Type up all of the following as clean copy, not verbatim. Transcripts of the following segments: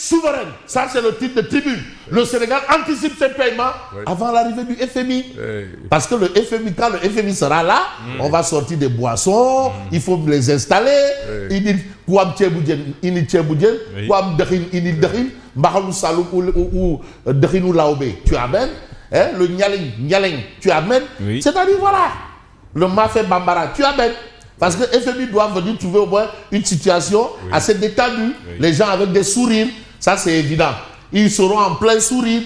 souveraine. Ça, c'est le titre de Tribune. Le Sénégal anticipe ses paiements avant l'arrivée du FMI. Parce que le FMI, quand le FMI sera là, on va sortir des boissons, il faut les installer. Il dit, Kouam Tcheboudjen, Ini Tcheboudjen, Kouam Dachin, Ini Dachin, Mbahalou Salou ou Dachinou Laobé, tu amènes. Hein, le Nyaleng, tu amènes. C'est-à-dire, voilà. Le Mafé Bambara, tu amènes. Parce que FMI doit venir trouver au moins une situation assez détendue. Les gens avec des sourires, ça c'est évident. Ils seront en plein sourire.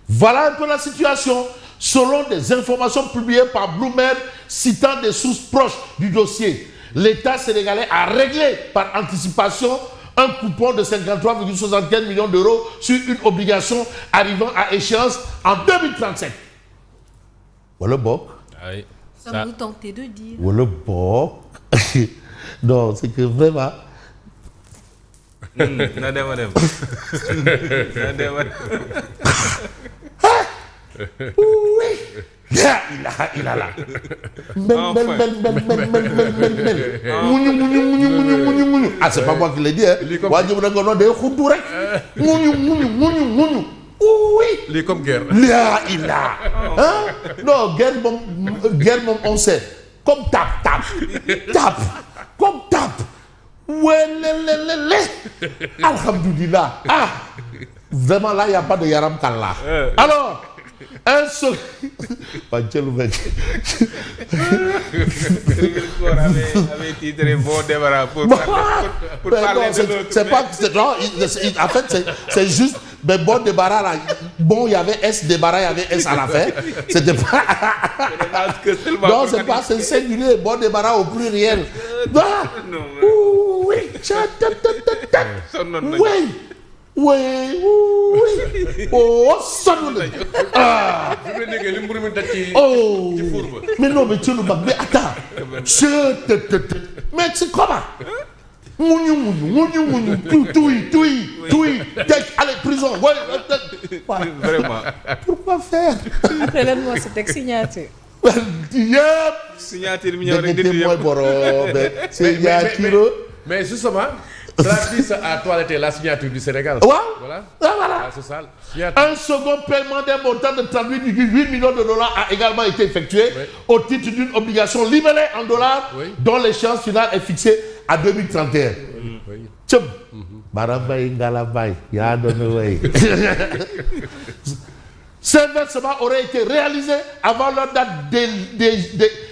Voilà un peu la situation. Selon des informations publiées par Bloomberg, citant des sources proches du dossier, l'État sénégalais a réglé par anticipation un coupon de 53,75 millions d'euros sur une obligation arrivant à échéance en 2037. Voilà bon. Ça vous tentez de dire. Voilà bon. Non, c'est que vraiment. Madame. Oui. Il a là. Ah, c'est pas moi qui l'ai dit, hein. Oui. Les comme guerre. Là, il a. Hein? Non, guerre, on sait. Comme tape. Comme tape. Ouais, Alhamdulillah. Ah, vraiment là, il n'y a pas de Yaram Kalla. Alors, un seul. avait titré bon débarras pour parler de l'autre. C'est pas. Non, en fait, c'est juste. Mais bon débarras là. Bon, il y avait S débarras, il y avait S à la fin. C'était pas. Non, c'est pas. C'est singulier. Bon débarras au pluriel. Oui. Oui. Oh, sonne. Ah. Oh. Mais non, mais tu le mais attends. Mais c'est comment? Allez, prison. Vraiment. Pourquoi faire? Après le mois, c'était signature. Signature, mais justement, Travis a toiletté la signature du Sénégal. Voilà. Ah, c'est ça. Un second paiement d'un montant de 38,8 millions de dollars a également été effectué au titre d'une obligation libellée en dollars dont l'échéance finale est fixée à 2031. Tchum. Barabay Ngalabay. Ces versements auraient été réalisés avant leur date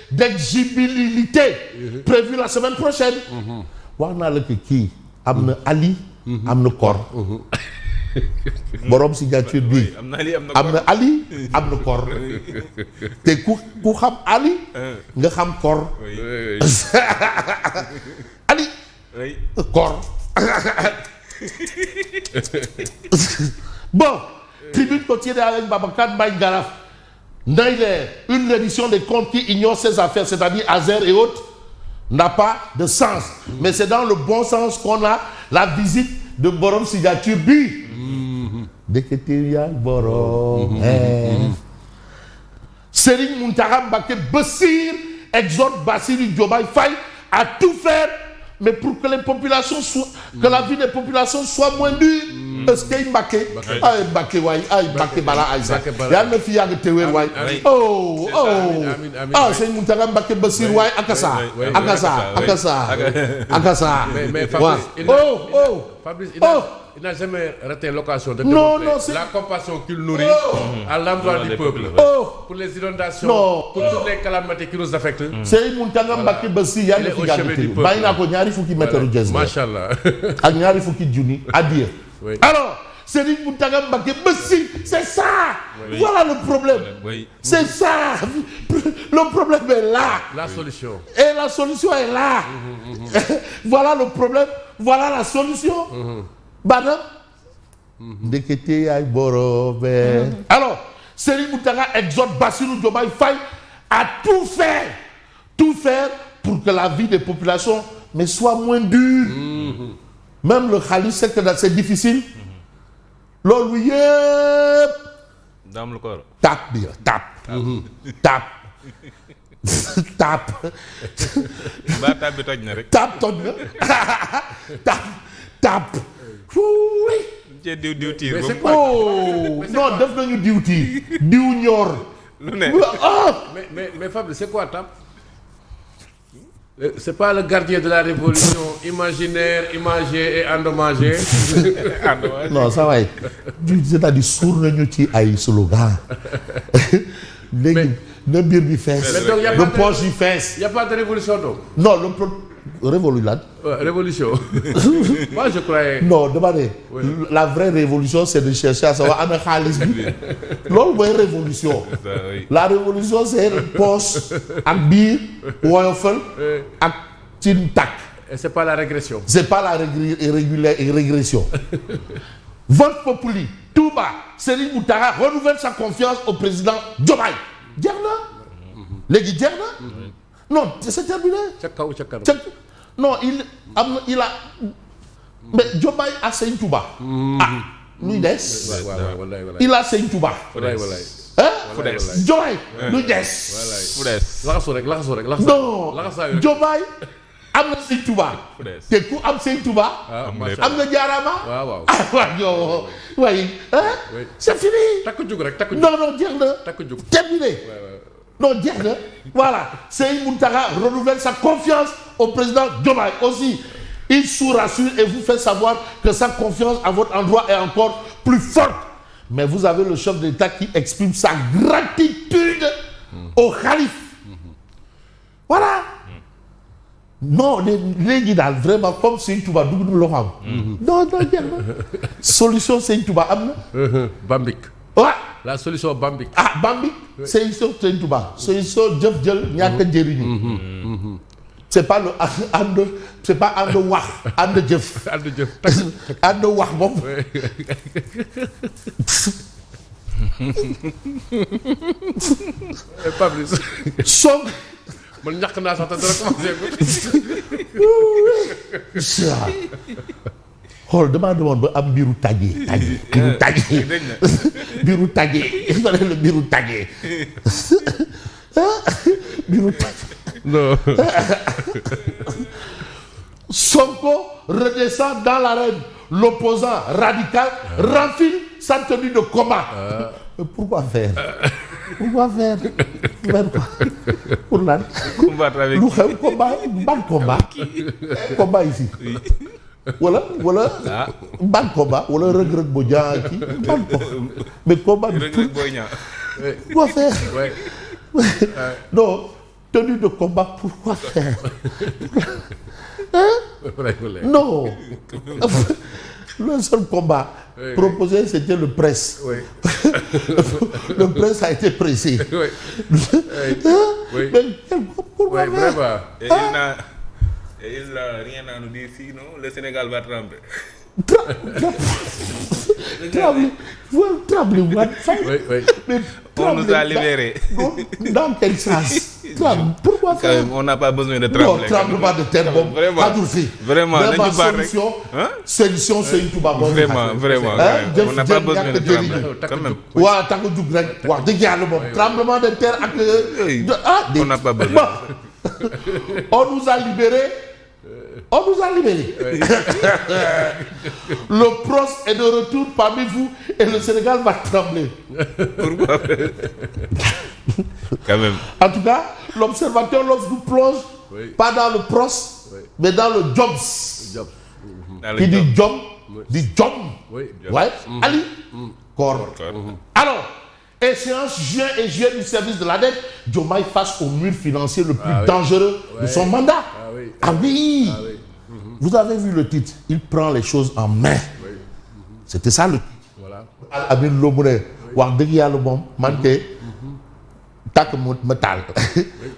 d'exigibilité prévue la semaine prochaine. Wana le qui amna Ali amna Kor. Borom signature bi amna Ali amna Kor. Te ku xam Ali nga xam Kor. Ali Kor. Bon, Tribune quotidienne avec Babacar Mbaye Garaf. Une édition des comptes qui ignore ses affaires, c'est-à-dire Azer et autres, n'a pas de sens. Mais c'est dans le bon sens qu'on a la visite de Borom Signature Bi. Deketeria Borom. Serigne Mountakha Mbacké Bassir exhorte Bassirou Diomaye Faye à tout faire, mais pour que les populations soient, que la vie des populations soit moins dure. Est-ce qu'il Mbacké? Aïe Mbacké waay, aïe Mbacké bala Aïssa. Y'a ne fi yag tewer waay. Oh. Ah, c'est Mountakha Mbacké Bassir waay akasa. Mais Fabrice, il n'a jamais raté l'occasion de démontrer la compassion qu'il nourrit à l'endroit du peuple. Pour les inondations, pour toutes les calamités qui nous affectent. C'est Mountakha Mbacké Bassir y'a ne fi yag tewer. Bayna ko ñaari fukki mètre jazz. Machallah. Ak ñaari fukki junni adieu. Alors, Serigne Mountakha Mbacké Bassir, c'est ça. Voilà le problème. C'est ça. Le problème est là. La solution. Et la solution est là. Voilà le problème. Voilà la solution. Badam. Ndekete ay borobe. Alors, Serigne Mountakha exhorte Bassirou Diomaye Faye à tout faire pour que la vie des populations soit moins dure. Même le Khalif sait que c'est difficile. Loolu yëpp. Dame le corps. Tape. Ba tap bi toj na rek. Tape. Oui. diwtiir. Oh non def nañu diwtiir. diw ñor. mais Fabrice c'est quoi TAP? C'est pas le gardien de la révolution imaginaire, imagé et endommagé. Non ça va. C'est-à-dire suur nañu ci ay slogan. léegi na biir bi fees. le poche yi fees. Y a pas de révolution donc. Non révolution. Révolution. Moi je croyais. Non demandez. Oui. La vraie révolution c'est de chercher à savoir ana xaalis bi. loolu mooy révolution. La révolution c'est poche ak biir woyofal ak cin takk. Et c'est pas la régression. C'est pas la régression. Vote populi. Touba, Serigne Mountakha renouvelle sa confiance au président Diomaye. Jeex na. Léegi jeex na. Non, c'est terminé. Non, il a. Mais Diomaye a Serigne Touba. Luy des. Il a Serigne Touba. Diomaye luy des. laxasu rek. Non, Diomaye am na Serigne Touba. te ku am Serigne Touba. am na jaarama. waaw waaye c'est fini. takku jug rek. non jeex na. terminé. Non jeex na. Voilà Serigne Mountakha renouvelle sa confiance au président Diomaye aussi. Il vous rassure et vous fait savoir que sa confiance à votre endroit est encore plus forte. Mais vous avez le chef d'État qui exprime sa gratitude au khalife. Voilà. Non léegi daal vraiment comme Serigne Touba dugg na loo xam. non jeex na. solution Serigne Touba am na. Bambik. Ouais. La solution Bambik. Bambik. Solution Serigne Touba. solution jëf jël ñàkk a njëriñu. C'est pas le c'est pas ànd wax ànd jëf. ànd wax moom. Fabrice. Sonko. man ñàkk naa sax te dara commencé xool damaa demoon ba am mbiru tàggee. mbiru tàggee. non. Sonko redescend dans l'arène. L'opposant radical renfile sa tenue de combat. Pourquoi faire? Pour lan. Combattre avec lu xew combat. Combat ici. wala ban combat wala Reug Reug Bodian kii ban combat. Mais combat bi pourquoi faire? Non tenue de combat pourquoi faire? Non. Le seul combat proposé c'était le presse. Le presse a été pressé. Mais pourquoi vraiment. Et il n'a rien à nous dire sinon le Sénégal va trembler. Trembler. Mais on nous a libérés. Dans quel sens? Pourquoi faire? Quand même, on n'a pas besoin de trembler. Non, tremblement de terre bon. Vraiment solution Serigne Touba bon. Vraiment. On n'a pas besoin de trembler. Quand même. Waaw takku jug rek wax dëgg yàlla moom tremblement de terre ak on n'a pas besoin. On nous a libérés. Le PROS est de retour parmi vous et le Sénégal va trembler. Pourquoi? Quand même. En tout cas, l'observateur nous plonge pas dans le PROS, mais dans le Jobs. Qui dit Job, dit Job. Ouais. Ali. Corps. Alors, échéance juin et juillet du service de la dette, Diomaye face au mur financier le plus dangereux de son mandat. Ah oui. Vous avez vu le titre, il prend les choses en main. C'était ça le titre. Voilà. Amin Lomune, wax deug yalla mom man té tak ma tal.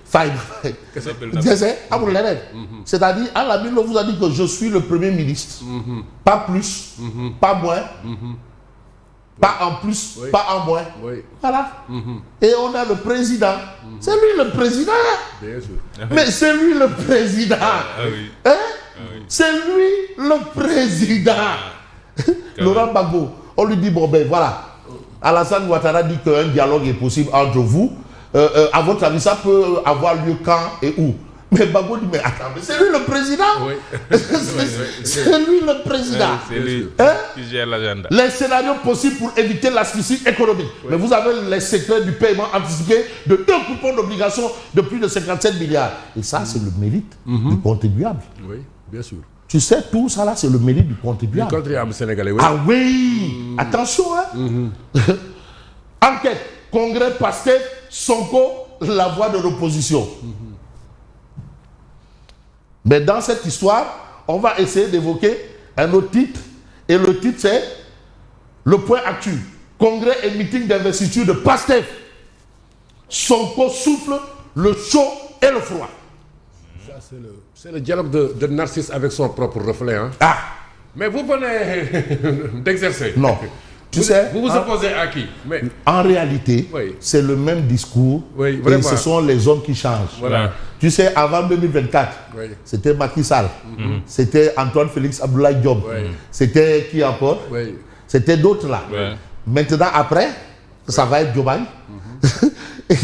Fay. Amul leneen. C'est-à-dire Amin Lo vous a dit que je suis le premier ministre. Pas plus, pas moins. Pas en plus, pas en moins. Voilà. Et on a le président. C'est lui le président. Bien sûr. Mais c'est lui le président. C'est lui le président. Laurent Gbagbo, on lui dit, bon ben voilà. Alassane Ouattara dit qu'un dialogue est possible entre vous. À votre avis, ça peut avoir lieu quand et où? Mais Gbagbo dit, mais attends, mais c'est lui le président. Oui. C'est lui le président. C'est lui qui gère l'agenda. Les scénarios possibles pour éviter l'asphyxie économique. Oui. Mais vous avez les secteurs du paiement anticipé de 2 coupons d'obligations de plus de 57 milliards. Et ça, c'est le mérite du contribuable. Oui, bien sûr. Tu sais, tout ça là, c'est le mérite du contribuable. Le contribuable sénégalais, oui. Ah oui, attention, hein. Enquête, Congrès Pastef, Sonko, la voix de l'opposition. Mais dans cette histoire, on va essayer d'évoquer un autre titre. Et le titre, c'est le point actu. Congrès et meeting d'investiture de Pastef. Sonko souffle le chaud et le froid. Ça, c'est le dialogue de Narcisse avec son propre reflet. Hein. Ah. Mais vous venez d'exercer. Non. Tu sais, vous opposez à qui? Mais en réalité, oui. c'est le même discours. Oui, et ce sont les hommes qui changent. Voilà. Tu sais, avant 2024, oui. c'était Macky Sall, c'était Antoine Félix Abdoulaye Diop, c'était qui encore? C'était d'autres là. Maintenant, après, ça va être Diomaye.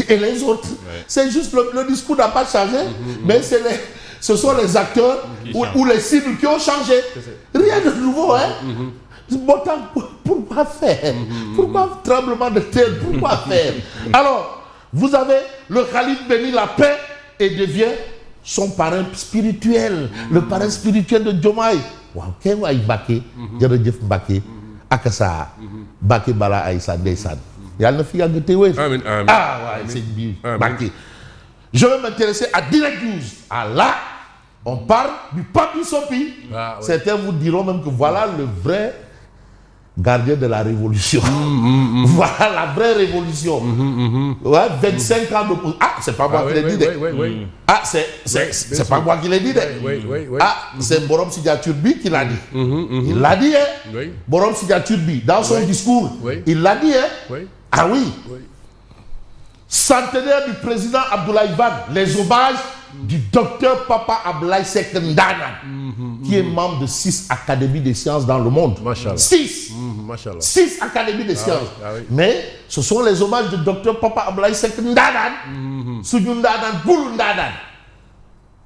Et les autres. C'est juste le discours n'a pas changé, mais ce sont les acteurs ou les cibles qui ont changé. Rien de nouveau, hein? Pourquoi faire? Pourquoi tremblement de terre? Pourquoi faire? Alors, vous avez le calife bénit la paix et devient son parrain spirituel, le parrain spirituel de Diomaye. Waaw kenn waay Mbacké jërëjëf Mbacké ak sa Mbacké bala ay sa ndeysaan yàlla na fi yàgg te wér. Amiin amiin. Ah waay sëñ bi Mbacké. Je vais m'intéresser à Direct News. Ah là, on parle du Pape Sopi. Ah, ouais. Certains vous diront même que voilà le vrai gardien de la révolution. Voilà la vraie révolution. Ouais, 25 ans de... Ah, c'est pas moi qui l'ai dit. Ah, c'est pas moi qui l'ai dit. Ah, c'est Borom Sidia Turbi qui l'a dit. Il l'a dit, hein. Borom Sidia Turbi, dans son discours, il l'a dit, hein. Ah oui. Centenaire du président Abdoulaye Wade, les hommages du docteur Papa Abdoulaye Seck Ndana, qui est membre de 6 académies des sciences dans le monde. 6 6 académies des sciences. Mais ce sont les hommages du docteur Papa Abdoulaye Seck Ndana, Suñu Ndana, Bulu Ndana.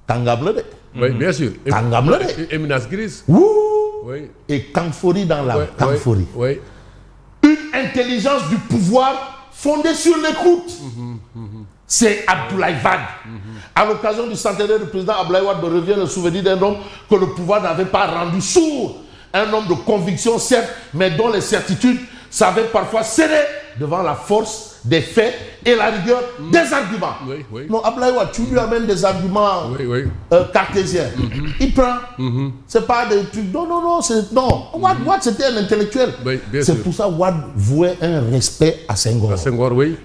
Kangam le de. Oui, bien sûr. Kangam le de. Éminence grise. Oui. Et Kangfori dans la Kangfori. Une intelligence du pouvoir fondée sur l'écoute. C'est Abdoulaye Wade. À l'occasion du centenaire du président Abdoulaye Wade revient le souvenir d'un homme que le pouvoir n'avait pas rendu sourd. Un homme de conviction, certes, mais dont les certitudes savaient parfois céder devant la force des faits et la rigueur des arguments. Non, Abdoulaye Wade, tu lui amènes des arguments cartésiens. Il prend. C'est pas des trucs. Non. Wade, c'était un intellectuel. C'est pour ça que Wade vouait un respect à Senghor.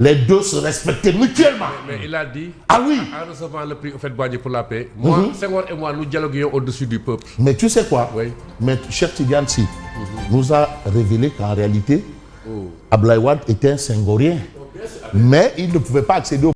Les deux se respectaient mutuellement. Mais il a dit, en recevant le prix au fait Boigny pour la paix, moi, Senghor et moi, nous dialoguions au-dessus du peuple. Mais tu sais quoi? Mais Cheikh Tidiane Sy nous a révélé qu'en réalité, Abdoulaye Wade était un Senghorien. Mais il ne pouvait pas accéder au